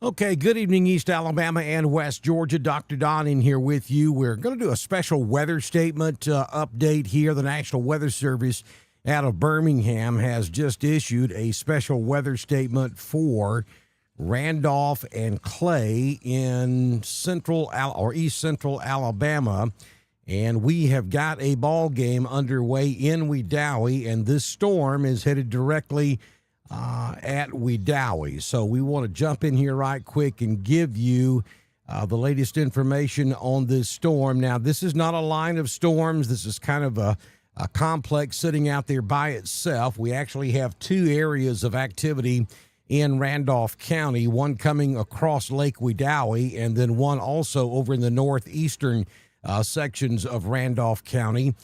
Okay, good evening, East Alabama and West Georgia. Dr. Don in here with you. We're going to do a special weather statement update here. The National Weather Service out of Birmingham has just issued a special weather statement for Randolph and Clay in East Central Alabama. And we have got a ball game underway in Wedowee, and this storm is headed directly at Wedowee. So we want to jump in here right quick and give you the latest information on this storm. Now, this is not a line of storms. This is kind of a complex sitting out there by itself. We actually have two areas of activity in Randolph County, one coming across Lake Wedowee and then one also over in the northeastern sections of Randolph County.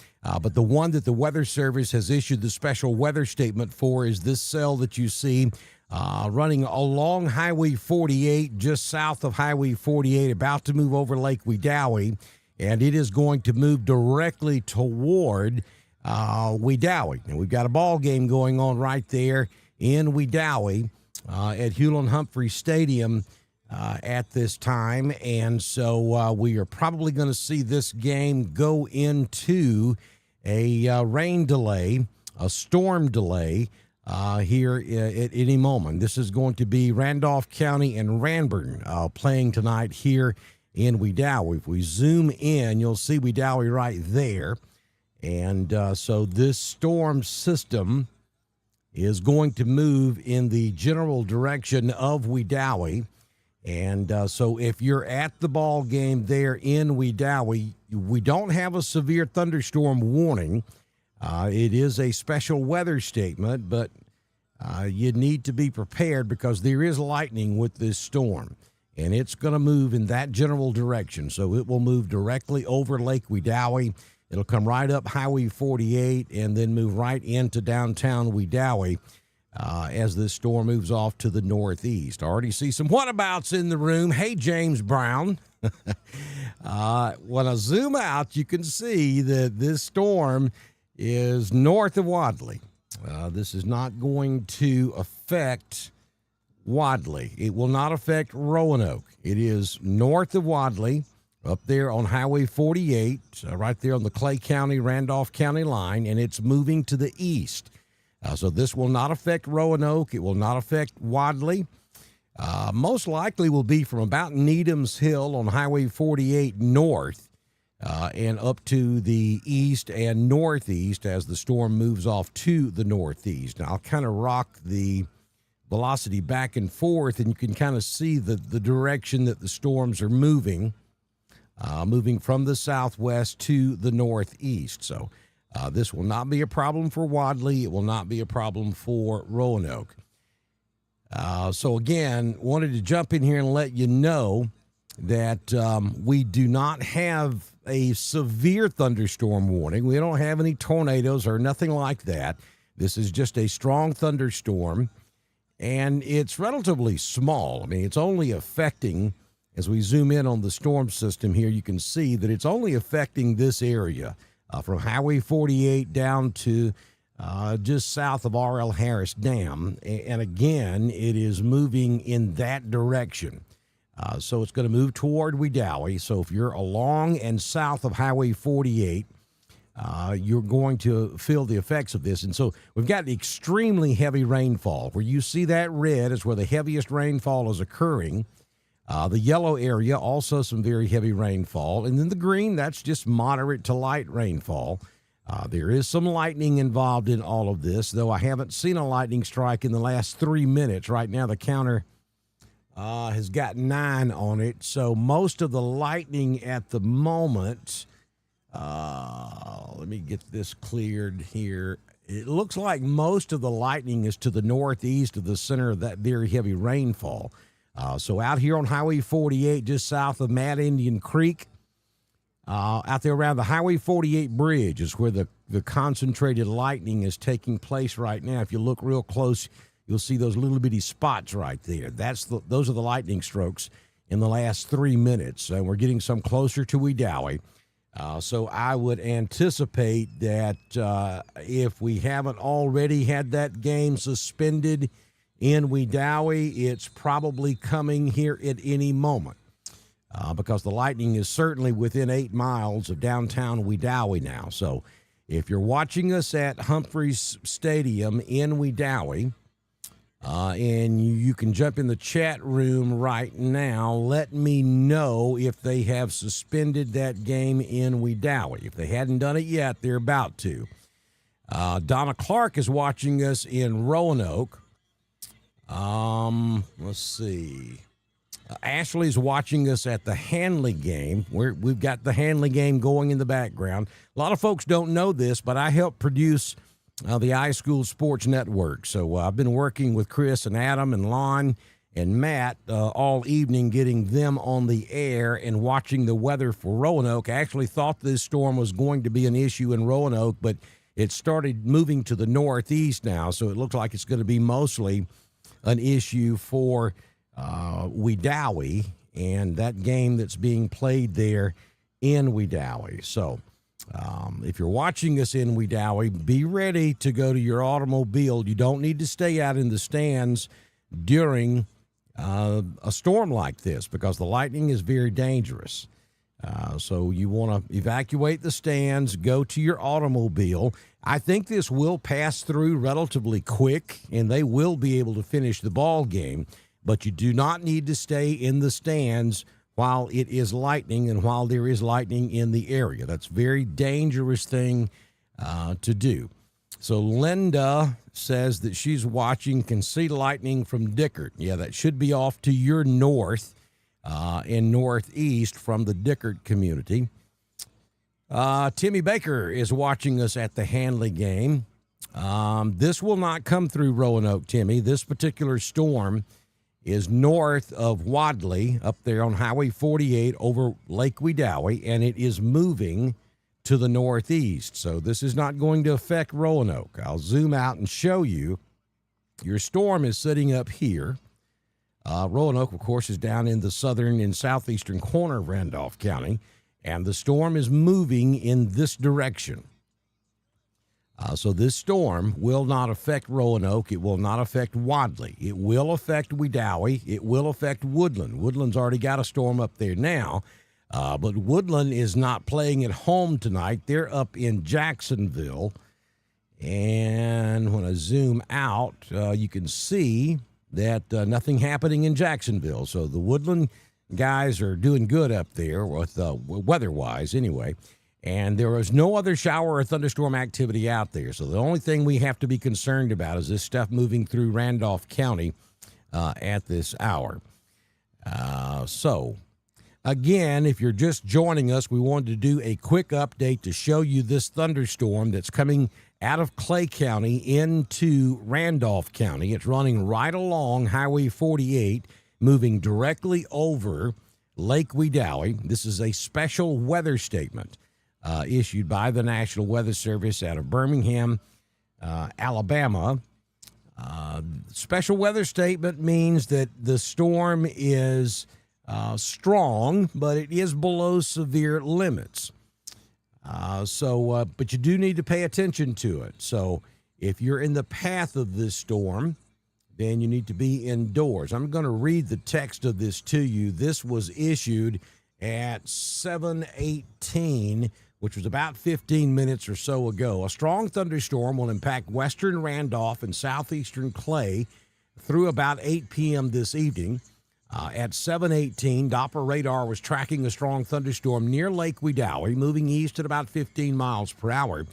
But the one that the Weather Service has issued the special weather statement for is this cell that you see running along Highway 48, just south of Highway 48, about to move over Lake Wedowee, and it is going to move directly toward Wedowee. And we've got a ball game going on right there in Wedowee at Hewlin-Humphrey Stadium at this time, and so we are probably going to see this game go into a rain delay, a storm delay here at any moment. This is going to be Randolph County and Ranburne playing tonight here in Wedowee. If we zoom in, you'll see Wedowee right there, and so this storm system is going to move in the general direction of Wedowee. And so if you're at the ball game there in Wedowee, we don't have a severe thunderstorm warning. It is a special weather statement, but you need to be prepared because there is lightning with this storm, and it's going to move in that general direction. So it will move directly over Lake Wedowee. It'll come right up Highway 48 and then move right into downtown Wedowee as this storm moves off to the northeast. I already see some whatabouts in the room. Hey, James Brown. When I zoom out, you can see that this storm is north of Wadley. This is not going to affect Wadley. It will not affect Roanoke. It is north of Wadley, up there on Highway 48, right there on the Clay County, Randolph County line, and it's moving to the east. So this will not affect Roanoke. It will not affect Wadley. Most likely will be from about Needham's Hill on Highway 48 north and up to the east and northeast as the storm moves off to the northeast. Now, I'll kind of rock the velocity back and forth, and you can kind of see the direction that the storms are moving from the southwest to the northeast. So this will not be a problem for Wadley. It will not be a problem for Roanoke. So, again, wanted to jump in here and let you know that we do not have a severe thunderstorm warning. We don't have any tornadoes or nothing like that. This is just a strong thunderstorm, and it's relatively small. I mean, it's only affecting, as we zoom in on the storm system here, you can see that it's only affecting this area. From Highway 48 down to just south of R.L. Harris Dam. And again, it is moving in that direction. So it's going to move toward Wedowee. So if you're along and south of Highway 48, you're going to feel the effects of this. And so we've got extremely heavy rainfall. Where you see that red is where the heaviest rainfall is occurring. The yellow area, also some very heavy rainfall. And then the green, that's just moderate to light rainfall. There is some lightning involved in all of this, though I haven't seen a lightning strike in the last 3 minutes. Right now, the counter has got 9 on it. So most of the lightning at the moment, let me get this cleared here. It looks like most of the lightning is to the northeast of the center of that very heavy rainfall. So out here on Highway 48, just south of Mad Indian Creek, out there around the Highway 48 bridge is where the concentrated lightning is taking place right now. If you look real close, you'll see those little bitty spots right there. Those are the lightning strokes in the last 3 minutes. And we're getting some closer to Wedowee. So I would anticipate that if we haven't already had that game suspended in Wedowee. It's probably coming here at any moment because the Lightning is certainly within 8 miles of downtown Wedowee now. So if you're watching us at Humphreys Stadium in Wedowee, and you can jump in the chat room right now, let me know if they have suspended that game in Wedowee. If they hadn't done it yet, they're about to. Donna Clark is watching us in Roanoke. Let's see. Ashley's watching us at the Hanley game. We've got the Hanley game going in the background. A lot of folks don't know this, but I help produce the iSchool Sports Network. So I've been working with Chris and Adam and Lon and Matt all evening, getting them on the air and watching the weather for Roanoke. I actually thought this storm was going to be an issue in Roanoke, but it started moving to the northeast now, so it looks like it's going to be mostly an issue for Wedowee and that game that's being played there in Wedowee. So if you're watching us in Wedowee, be ready to go to your automobile. You don't need to stay out in the stands during a storm like this because the lightning is very dangerous. So you want to evacuate the stands, go to your automobile. I think this will pass through relatively quick, and they will be able to finish the ball game. But you do not need to stay in the stands while it is lightning and while there is lightning in the area. That's a very dangerous thing to do. So Linda says that she's watching, can see lightning from Dickert. Yeah, that should be off to your north and northeast from the Dickert community. Timmy Baker is watching us at the Hanley game. This will not come through Roanoke, Timmy. This particular storm is north of Wadley, up there on Highway 48 over Lake Wedowee, and it is moving to the northeast. So this is not going to affect Roanoke. I'll zoom out and show you. Your storm is sitting up here. Roanoke, of course, is down in the southern and southeastern corner of Randolph County, and the storm is moving in this direction. So this storm will not affect Roanoke. It will not affect Wadley. It will affect Wedowee. It will affect Woodland. Woodland's already got a storm up there now, but Woodland is not playing at home tonight. They're up in Jacksonville. And when I zoom out, you can see that nothing happening in Jacksonville. So the Woodland guys are doing good up there with weather-wise anyway. And there is no other shower or thunderstorm activity out there. So the only thing we have to be concerned about is this stuff moving through Randolph County at this hour. So, again, if you're just joining us, we wanted to do a quick update to show you this thunderstorm that's coming out of Clay County into Randolph County. It's running right along Highway 48, moving directly over Lake Wedowee. This is a special weather statement issued by the National Weather Service out of Birmingham, Alabama. Special weather statement means that the storm is strong, but it is below severe limits. But you do need to pay attention to it. So if you're in the path of this storm, then you need to be indoors. I'm going to read the text of this to you. This was issued at 7:18, which was about 15 minutes or so ago. A strong thunderstorm will impact western Randolph and southeastern Clay through about 8 p.m. this evening. At 7:18, Doppler radar was tracking a strong thunderstorm near Lake Wedowee, moving east at about 15 miles per hour.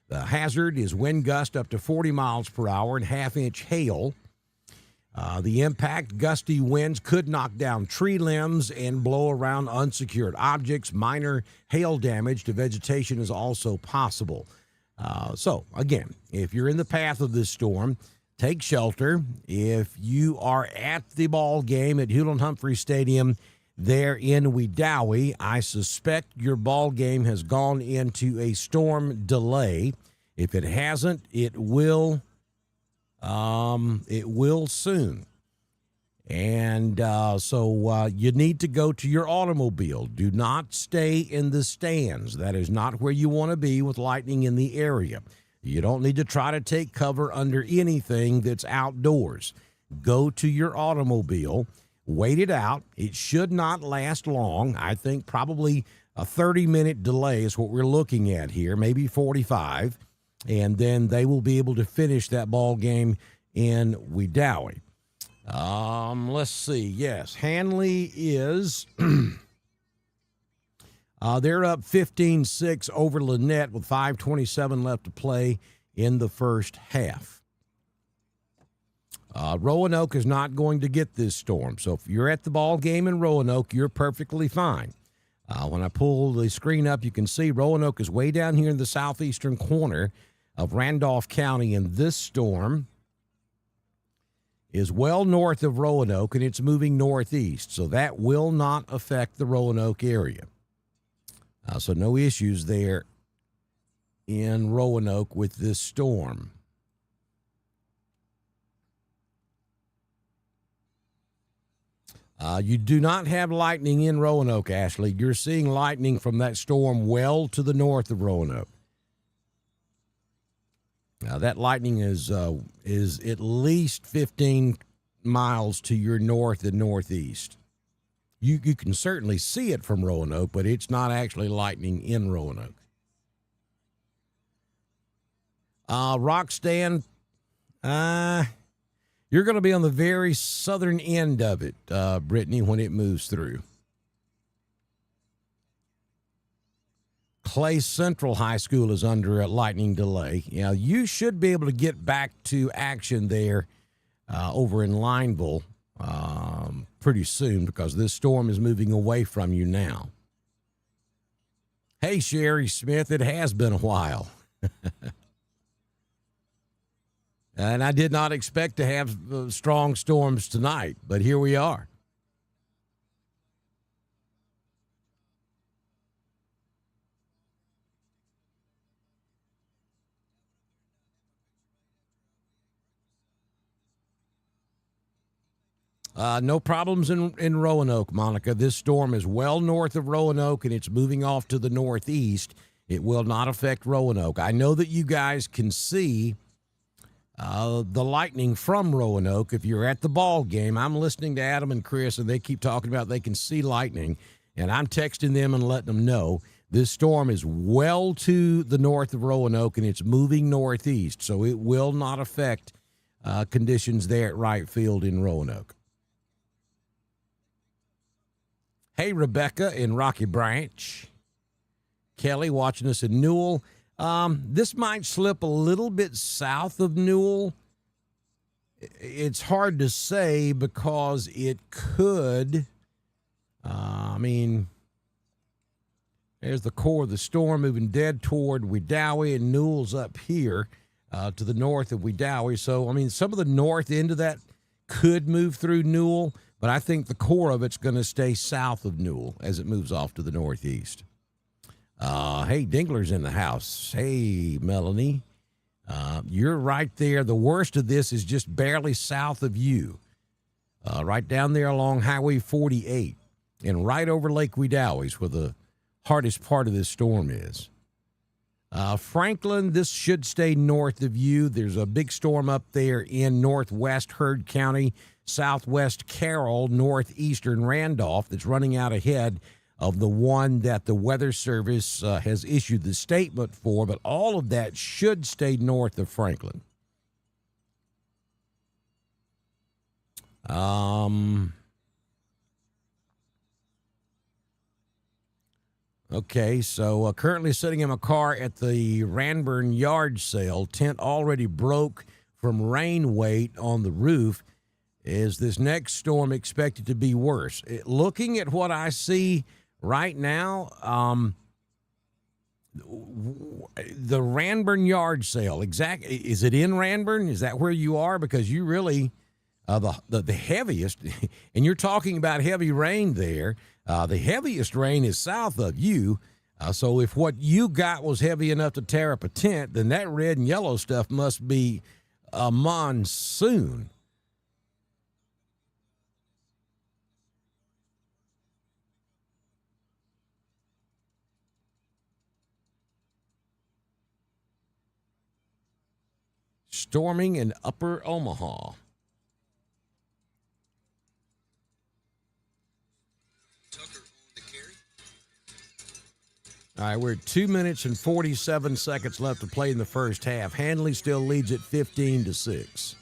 The hazard is wind gust up to 40 miles per hour and half-inch hail. The impact, gusty winds could knock down tree limbs and blow around unsecured objects. Minor hail damage to vegetation is also possible. So, again, if you're in the path of this storm, take shelter. If you are at the ball game at Hewlett-Humphrey Stadium there in Wedowee, I suspect your ball game has gone into a storm delay. If it hasn't, it will soon. And so you need to go to your automobile. Do not stay in the stands. That is not where you want to be with lightning in the area. You don't need to try to take cover under anything that's outdoors. Go to your automobile, wait it out. It should not last long. I think probably a 30-minute delay is what we're looking at here, maybe 45. And then they will be able to finish that ball game in Wedowee. Let's see. Yes, Hanley is they're up 15-6 over Lynette with 5:27 left to play in the first half. Roanoke is not going to get this storm. So if you're at the ball game in Roanoke, you're perfectly fine. When I pull the screen up, you can see Roanoke is way down here in the southeastern corner of Randolph County, and this storm is well north of Roanoke, and it's moving northeast. So that will not affect the Roanoke area. So no issues there in Roanoke with this storm. You do not have lightning in Roanoke, Ashley. You're seeing lightning from that storm well to the north of Roanoke. Now, that lightning is at least 15 miles to your north and northeast. You can certainly see it from Roanoke, but it's not actually lightning in Roanoke. Roxton, you're going to be on the very southern end of it, Brittany, when it moves through. Clay Central High School is under a lightning delay. You should be able to get back to action there over in Lineville pretty soon because this storm is moving away from you now. Hey, Sherry Smith, it has been a while. And I did not expect to have strong storms tonight, but here we are. No problems in Roanoke, Monica. This storm is well north of Roanoke, and it's moving off to the northeast. It will not affect Roanoke. I know that you guys can see the lightning from Roanoke. If you're at the ball game, I'm listening to Adam and Chris, and they keep talking about they can see lightning, and I'm texting them and letting them know this storm is well to the north of Roanoke, and it's moving northeast, so it will not affect conditions there at right field in Roanoke. Hey, Rebecca in Rocky Branch. Kelly watching us in Newell. This might slip a little bit south of Newell. It's hard to say because it could. There's the core of the storm moving dead toward Wedowee, and Newell's up here to the north of Wedowee. So, some of the north end of that could move through Newell, but I think the core of it's going to stay south of Newell as it moves off to the northeast. Hey, Dingler's in the house. Hey, Melanie. You're right there. The worst of this is just barely south of you, right down there along Highway 48 and right over Lake Wedowee is where the hardest part of this storm is. Franklin, this should stay north of you. There's a big storm up there in northwest Heard County, southwest Carroll, northeastern Randolph that's running out ahead of the one that the Weather Service has issued the statement for, but all of that should stay north of Franklin. Okay, so currently sitting in my car at the Ranburn yard sale. Tent already broke from rain weight on the roof. Is this next storm expected to be worse? Looking at what I see right now, the Ranburn yard sale, exactly. Is it in Ranburn? Is that where you are? Because you really, the heaviest, and you're talking about heavy rain there. The heaviest rain is south of you. So if what you got was heavy enough to tear up a tent, then that red and yellow stuff must be a monsoon. Storming in Upper Omaha. All right, we're at 2 minutes and 47 seconds left to play in the first half. Handley still leads at 15-6.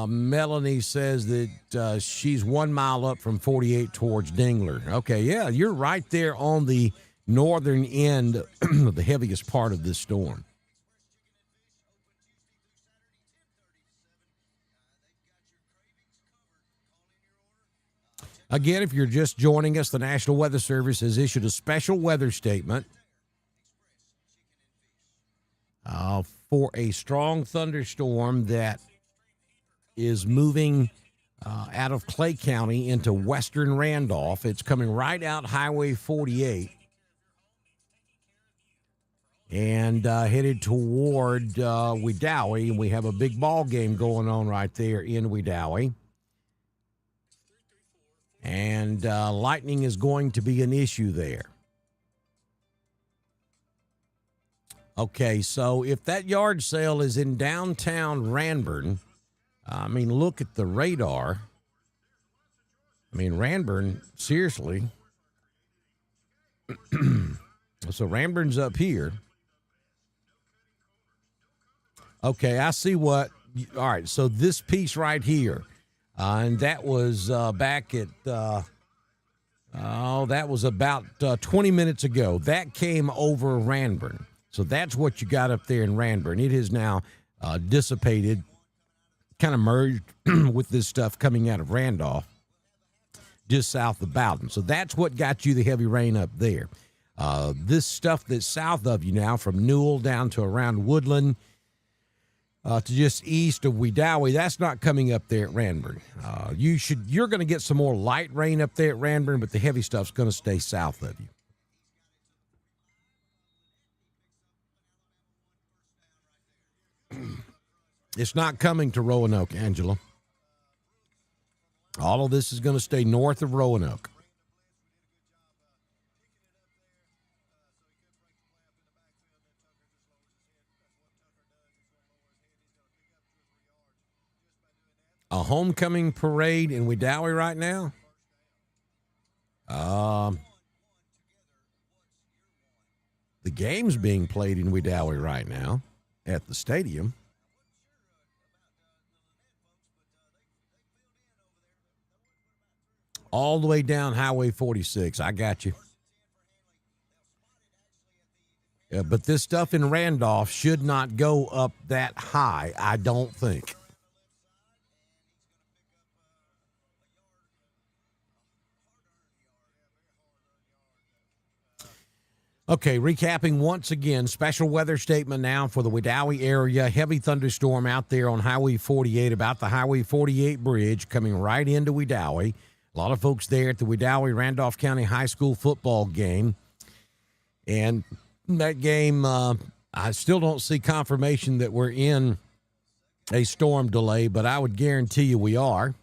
Melanie says that she's 1 mile up from 48 towards Dingler. Okay, yeah, you're right there on the northern end of the heaviest part of this storm. Again, if you're just joining us, the National Weather Service has issued a special weather statement for a strong thunderstorm that is moving out of Clay County into western Randolph. It's coming right out Highway 48 and headed toward Wedowee. And we have a big ball game going on right there in Wedowee. And lightning is going to be an issue there. Okay, so if that yard sale is in downtown Ranburne, I mean, look at the radar. I mean, Ranburne, seriously. So Ranburne's up here. Okay, I see what. All right, so this piece right here. And that was back at, that was about 20 minutes ago. That came over Ranburne. So that's what you got up there in Ranburne. It is now dissipated, kind of merged with this stuff coming out of Randolph, just south of Bowden. So that's what got you the heavy rain up there. This stuff that's south of you now, from Newell down to around Woodland, to just east of Wedowee, that's not coming up there at Ranburne. You're going to get some more light rain up there at Ranburne, but the heavy stuff's going to stay south of you. It's not coming to Roanoke, Angela. All of this is going to stay north of Roanoke. A homecoming parade in Wedowee right now? The game's being played in Wedowee right now at the stadium. All the way down Highway 46. I got you. Yeah, but this stuff in Randolph should not go up that high, I don't think. Okay, recapping once again, special weather statement now for the Wedowee area. Heavy thunderstorm out there on Highway 48, about the Highway 48 bridge, coming right into Wedowee. A lot of folks there at the Wedowee Randolph County High School football game. And that game, I still don't see confirmation that we're in a storm delay, but I would guarantee you we are.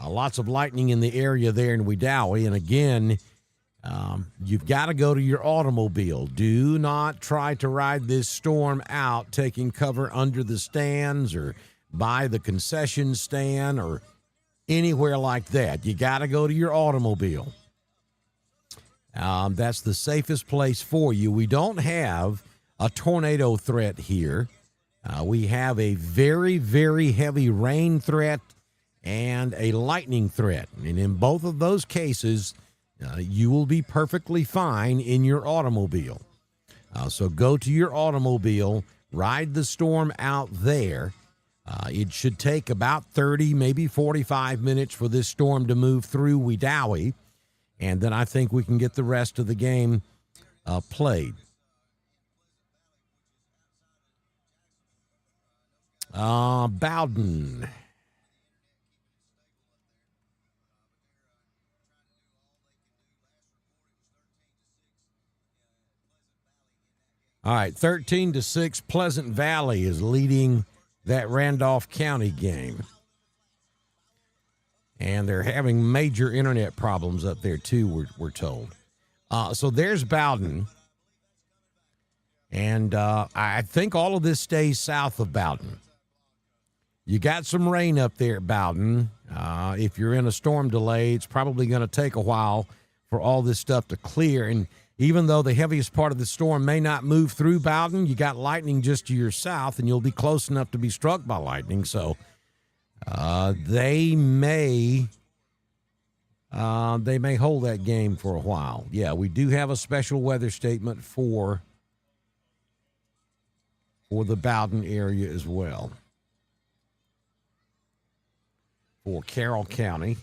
Lots of lightning in the area there in Wedowee. And again, you've got to go to your automobile. Do not try to ride this storm out taking cover under the stands or by the concession stand or anywhere like that. You got to go to your automobile. That's the safest place for you. We don't have a tornado threat here. We have a very, very heavy rain threat and a lightning threat. And in both of those cases, you will be perfectly fine in your automobile. So go to your automobile, ride the storm out there. It should take about 30, maybe 45 minutes for this storm to move through Wedowee, and then I think we can get the rest of the game played. Bowden. All right, 13-6, Pleasant Valley is leading that Randolph County game. And they're having major internet problems up there, too, we're told. So there's Bowden. And I think all of this stays south of Bowden. You got some rain up there at Bowden. If you're in a storm delay, it's probably going to take a while for all this stuff to clear. And even though the heaviest part of the storm may not move through Bowden, you got lightning just to your south, and you'll be close enough to be struck by lightning. So they may hold that game for a while. Yeah, we do have a special weather statement for the Bowden area as well. For Carroll County.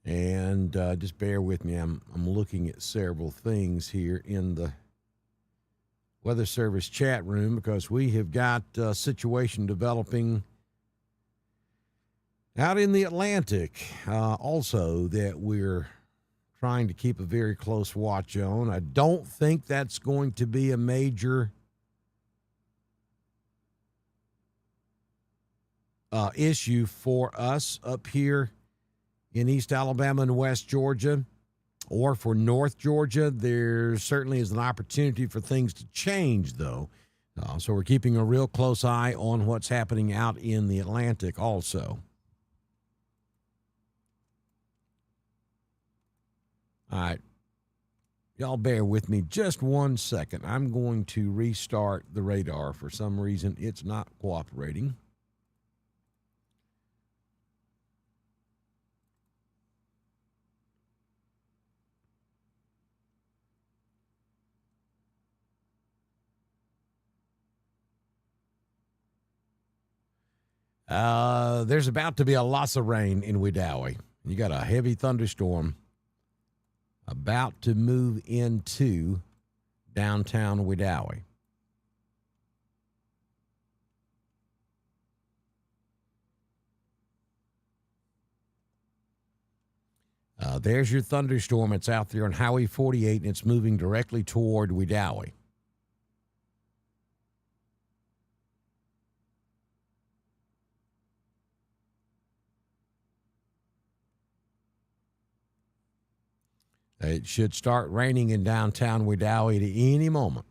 And just bear with me. I'm looking at several things here in the Weather Service chat room because we have got a situation developing out in the Atlantic also that we're trying to keep a very close watch on. I don't think that's going to be a major issue for us up here in East Alabama and West Georgia, or for North Georgia. There certainly is an opportunity for things to change, though. So we're keeping a real close eye on what's happening out in the Atlantic also. All right. Y'all bear with me just 1 second. I'm going to restart the radar. For some reason, it's not cooperating. There's about to be a loss of rain in Wedowee. You got a heavy thunderstorm about to move into downtown Wedowee. There's your thunderstorm. It's out there on Highway 48, and it's moving directly toward Wedowee. It should start raining in downtown Wedowee at any moment.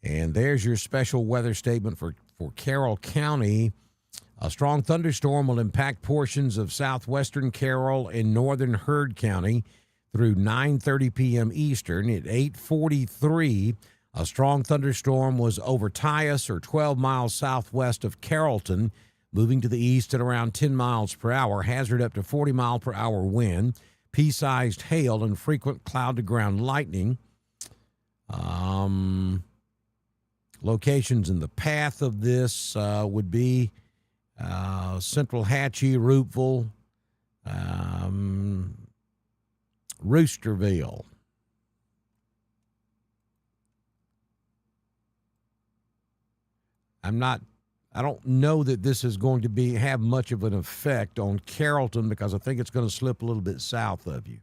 And there's your special weather statement for Carroll County. A strong thunderstorm will impact portions of southwestern Carroll and northern Heard County through 9:30 p.m. Eastern. At 8:43, a strong thunderstorm was over Tyus, or 12 miles southwest of Carrollton, moving to the east at around 10 miles per hour. Hazard up to 40 mile per hour wind, pea-sized hail, and frequent cloud-to-ground lightning. Locations in the path of this would be Central Hatchie, Roopville, Roosterville. I don't know that this is going to have much of an effect on Carrollton because I think it's going to slip a little bit south of you.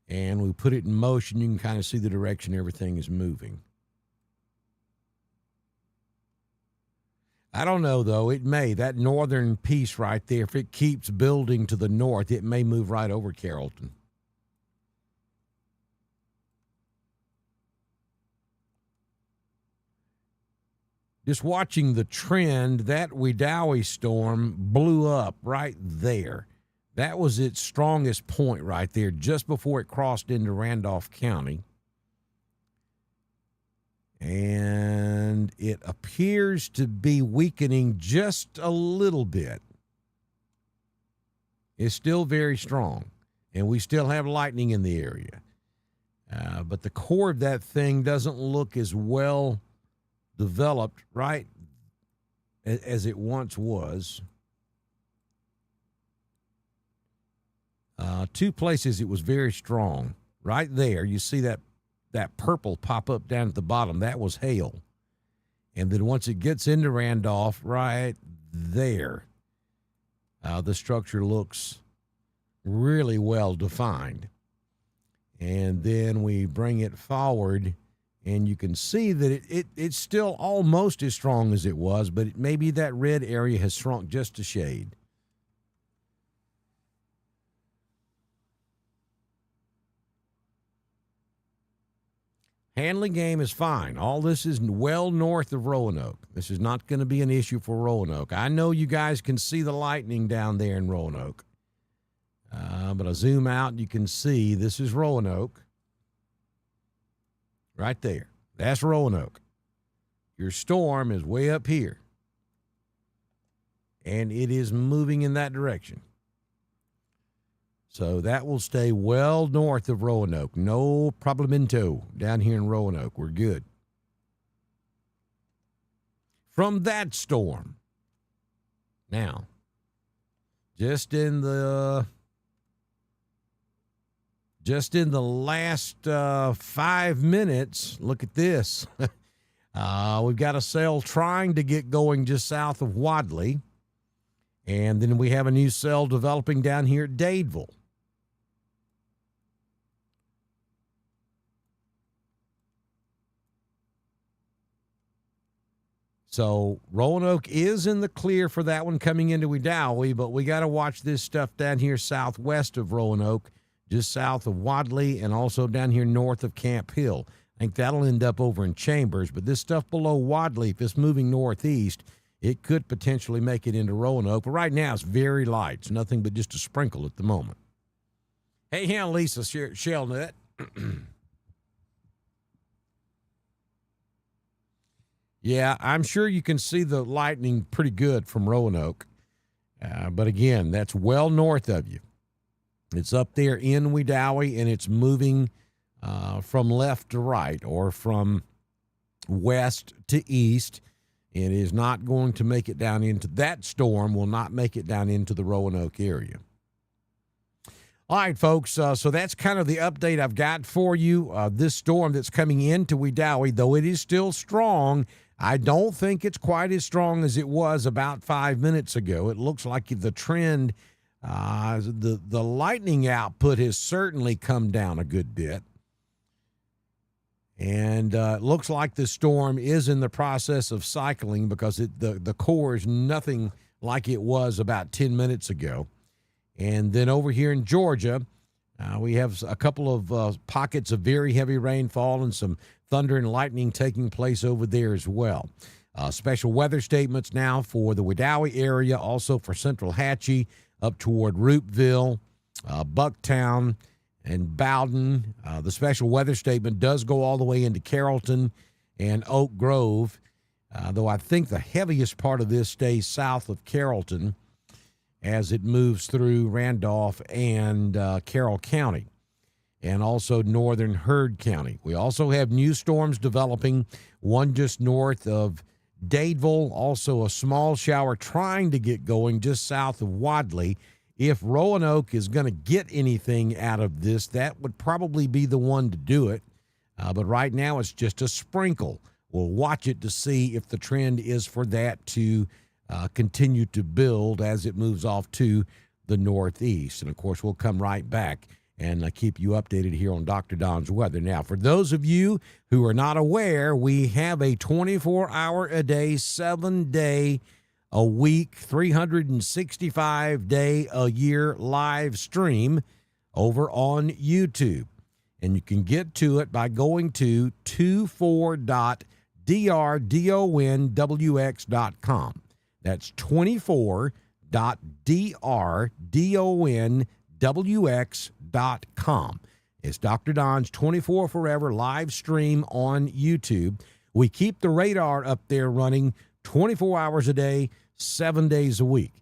And we put it in motion, you can kind of see the direction everything is moving. I don't know, though. It may. That northern piece right there, if it keeps building to the north, it may move right over Carrollton. Just watching the trend, that Wedowee storm blew up right there. That was its strongest point right there, just before it crossed into Randolph County. And it appears to be weakening just a little bit. It's still very strong, and we still have lightning in the area. But the core of that thing doesn't look as well developed, right, as it once was. Two places it was very strong. Right there, you see that purple pop up down at the bottom. That was hail. And then once it gets into Randolph, right there, the structure looks really well defined. And then we bring it forward, and you can see that it's still almost as strong as it was, but maybe that red area has shrunk just a shade. Handling game is fine. All this is well north of Roanoke. This is not going to be an issue for Roanoke. I know you guys can see the lightning down there in Roanoke. But I zoom out, and you can see this is Roanoke. Right there. That's Roanoke. Your storm is way up here. And it is moving in that direction. So that will stay well north of Roanoke. No problemento down here in Roanoke. We're good. From that storm, now, just in the last 5 minutes, look at this. We've got a cell trying to get going just south of Wadley. And then we have a new cell developing down here at Dadeville. So Roanoke is in the clear for that one coming into Wedowee, but we got to watch this stuff down here southwest of Roanoke, just south of Wadley, and also down here north of Camp Hill. I think that'll end up over in Chambers, but this stuff below Wadley, if it's moving northeast, it could potentially make it into Roanoke. But right now it's very light. It's nothing but just a sprinkle at the moment. Hey, Lisa Shellnut. Yeah, I'm sure you can see the lightning pretty good from Roanoke. But again, that's well north of you. It's up there in Wedowee, and it's moving from left to right or from west to east. It is not going to make it down into that storm, will not make it down into the Roanoke area. All right, folks, so that's kind of the update I've got for you. This storm that's coming into Wedowee, though it is still strong, I don't think it's quite as strong as it was about 5 minutes ago. It looks like the trend, the lightning output has certainly come down a good bit. And it looks like the storm is in the process of cycling because the core is nothing like it was about 10 minutes ago. And then over here in Georgia, we have a couple of pockets of very heavy rainfall and some thunder and lightning taking place over there as well. Special weather statements now for the Wedowee area, also for Central Hatchie, up toward Roopville, Bucktown, and Bowden. The special weather statement does go all the way into Carrollton and Oak Grove, though I think the heaviest part of this stays south of Carrollton as it moves through Randolph and Carroll County, and also northern Heard County. We also have new storms developing, one just north of Dadeville, also a small shower trying to get going just south of Wadley. If Roanoke is going to get anything out of this, that would probably be the one to do it. But right now it's just a sprinkle. We'll watch it to see if the trend is for that to continue to build as it moves off to the northeast. And, of course, we'll come right back and keep you updated here on Dr. Don's Weather. Now, for those of you who are not aware, we have a 24-hour-a-day, 7-day-a-week, 365-day-a-year live stream over on YouTube. And you can get to it by going to 24.drdonwx.com. That's 24.drdonwx.com. It's Dr. Don's 24 Forever live stream on YouTube. We keep the radar up there running 24 hours a day, 7 days a week.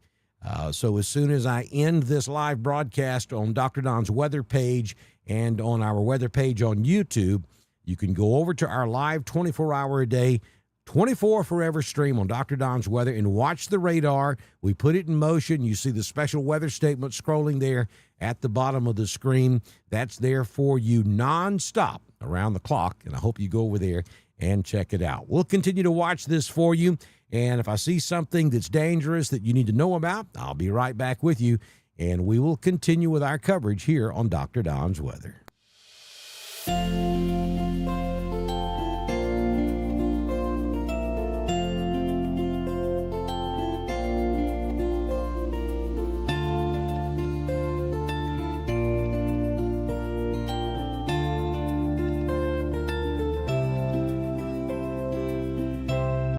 So as soon as I end this live broadcast on Dr. Don's weather page and on our weather page on YouTube, you can go over to our live 24-hour-a-day, 24 forever stream on Dr. Don's Weather, and watch the radar. We put it in motion. You see the special weather statement scrolling there at the bottom of the screen. That's there for you nonstop around the clock, and I hope you go over there and check it out. We'll continue to watch this for you, and if I see something that's dangerous that you need to know about, I'll be right back with you, and we will continue with our coverage here on Dr. Don's Weather.